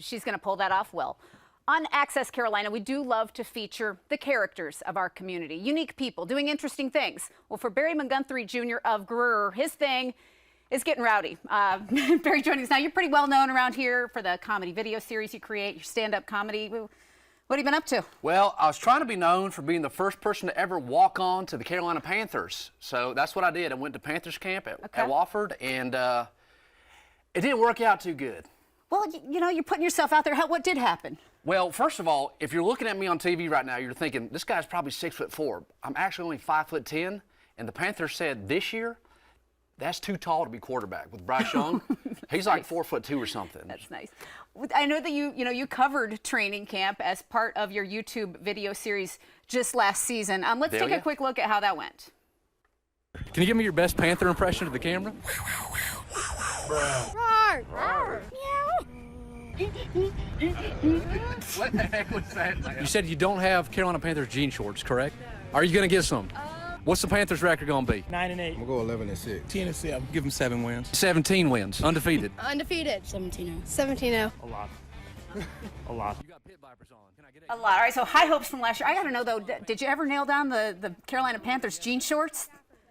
she's going to pull that off well. On Access Carolina, we do love to feature the characters of our community, unique people doing interesting things. Well, for Barry McGunthrie Jr. of Greer, his thing is getting rowdy. Barry joining us now. You're pretty well known around here for the comedy video series you create, your stand-up comedy. What have you been up to? Well, I was trying to be known for being the first person to ever walk on to the Carolina Panthers. So that's what I did. I went to Panthers camp at Wofford, and it didn't work out too good. Well, you know, you're putting yourself out there. What did happen? Well, first of all, if you're looking at me on TV right now, you're thinking, this guy's probably 6'4". I'm actually only 5'10", and the Panthers said this year, that's too tall to be quarterback with Bryce Young. He's like 4'2" or something. That's nice. I know that you covered training camp as part of your YouTube video series just last season. Let's take a quick look at how that went. Can you give me your best Panther impression to the camera? What the heck was that, man? You said you don't have Carolina Panthers jean shorts, correct? Are you going to get some? What's the Panthers record going to be? 9-8. I'm going to go 11-6. 10-7. Give them 7 wins. 17 wins. Undefeated. Undefeated. 17-0. 17-0. A lot. A lot. You got pit vipers on. Can I get a lot. All right, so high hopes from last year. I got to know, though, did you ever nail down the Carolina Panthers jean shorts?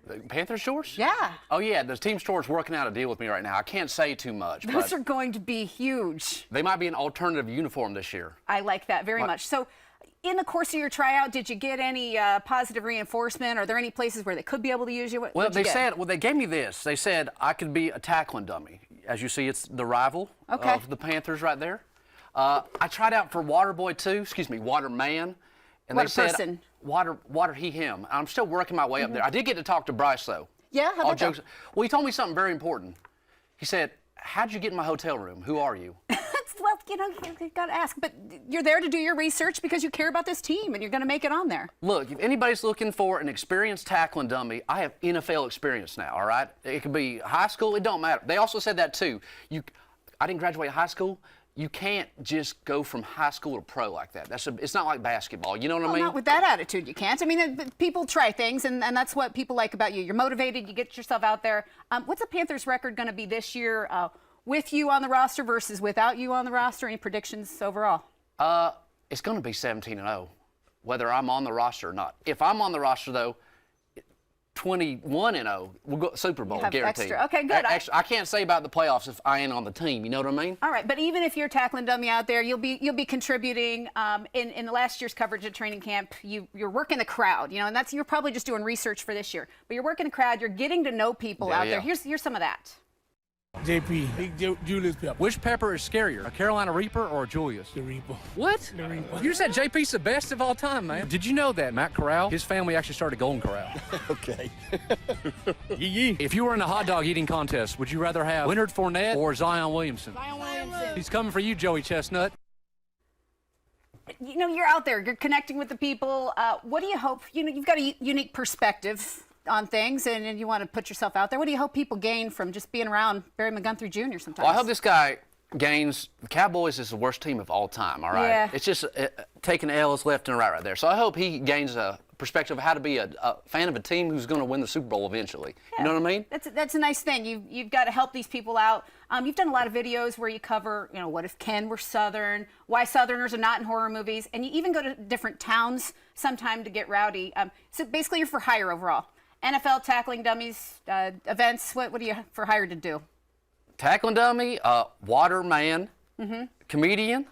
The Panthers shorts? Yeah. Oh, yeah. The team store's working out a deal with me right now. I can't say too much. Those are going to be huge. They might be an alternative uniform this year. I like that very much. So, in the course of your tryout, did you get any positive reinforcement? Are there any places where they could be able to use you? Well, they gave me this. They said I could be a tackling dummy. As you see, it's the rival of the Panthers right there. I tried out for Waterboy too. Excuse me, Waterman. And they said water he him. I'm still working my way up there. I did get to talk to Bryce though. Yeah, how about that? Well, he told me something very important. He said, "How'd you get in my hotel room? Who are you?" Well, you know, you got to ask. But you're there to do your research because you care about this team and you're going to make it on there. Look, if anybody's looking for an experienced tackling dummy, I have NFL experience now, all right? It could be high school. It don't matter. They also said that, too. I didn't graduate high school. You can't just go from high school to pro like that. It's not like basketball. You know what I mean? Not with that attitude, you can't. I mean, people try things, and that's what people like about you. You're motivated. You get yourself out there. What's the Panthers' record going to be this year? With you on the roster versus without you on the roster? Any predictions overall? It's going to be 17-0, whether I'm on the roster or not. If I'm on the roster, though, 21-0, we'll go Super Bowl, guaranteed. Extra. Okay, good. I can't say about the playoffs if I ain't on the team. You know what I mean? All right, but even if you're tackling dummy out there, you'll be contributing. In the last year's coverage at training camp, you're working the crowd, you know, and you're probably just doing research for this year. But you're working the crowd. You're getting to know people out there. Here's some of that. JP, Julius Pepper. Which Pepper is scarier, a Carolina Reaper or a Julius? The Reaper. What? The Reaper. You said JP's the best of all time, man. Did you know that Matt Corral, his family actually started Golden Corral? Okay. If you were in a hot dog eating contest, would you rather have Leonard Fournette or Zion Williamson? Zion Williamson. He's coming for you, Joey Chestnut. You know, you're out there. You're connecting with the people. What do you hope? You know, you've got a unique perspective on things, and you want to put yourself out there. What do you hope people gain from just being around Barry McGunthrie Jr. sometimes? Well, I hope this guy gains. The Cowboys is the worst team of all time, all right? Yeah. It's just taking L's left and right there. So I hope he gains a perspective of how to be a fan of a team who's going to win the Super Bowl eventually. Yeah. You know what I mean? That's a nice thing. You've got to help these people out. You've done a lot of videos where you cover, you know, what if Ken were Southern, why Southerners are not in horror movies, and you even go to different towns sometime to get rowdy. So basically you're for hire overall. NFL tackling dummies, events, what do you for hire to do? Tackling dummy, waterman, comedian.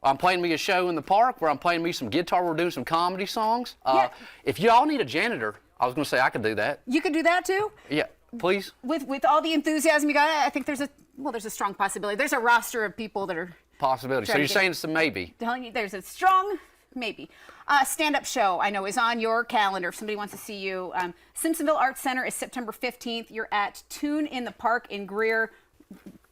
I'm playing me a show in the park where I'm playing me some guitar. We're doing some comedy songs. If y'all need a janitor, I was going to say I could do that. You could do that too? Yeah, please. With all the enthusiasm you got, I think there's a strong possibility. There's a roster of people that are possibility. So you're saying it's a maybe? Telling you, there's a strong maybe. Stand-up show, I know, is on your calendar if somebody wants to see you. Simpsonville Arts Center is September 15th. You're at Tune in the Park in Greer.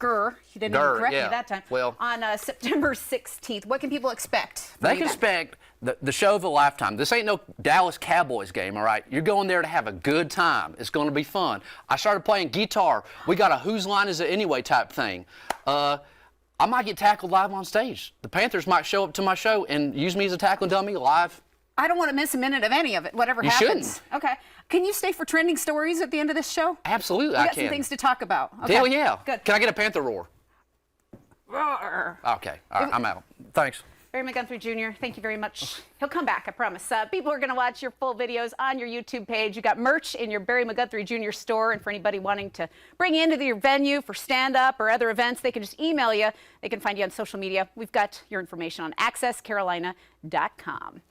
You didn't even correct me that time. Well, on September 16th. What can people expect? They can expect the show of a lifetime. This ain't no Dallas Cowboys game, all right? You're going there to have a good time. It's going to be fun. I started playing guitar. We got a Whose Line Is It Anyway type thing. I might get tackled live on stage. The Panthers might show up to my show and use me as a tackling dummy live. I don't want to miss a minute of any of it, whatever happens. You shouldn't. Okay. Can you stay for trending stories at the end of this show? Absolutely, I can. We got some things to talk about. Okay. Hell yeah. Good. Can I get a Panther roar? Roar. Okay, all right, I'm out. Thanks. Barry McGunthrie Jr., thank you very much. He'll come back, I promise. People are going to watch your full videos on your YouTube page. You got merch in your Barry McGunthrie Jr. store, and for anybody wanting to bring you into your venue for stand-up or other events, they can just email you. They can find you on social media. We've got your information on accesscarolina.com.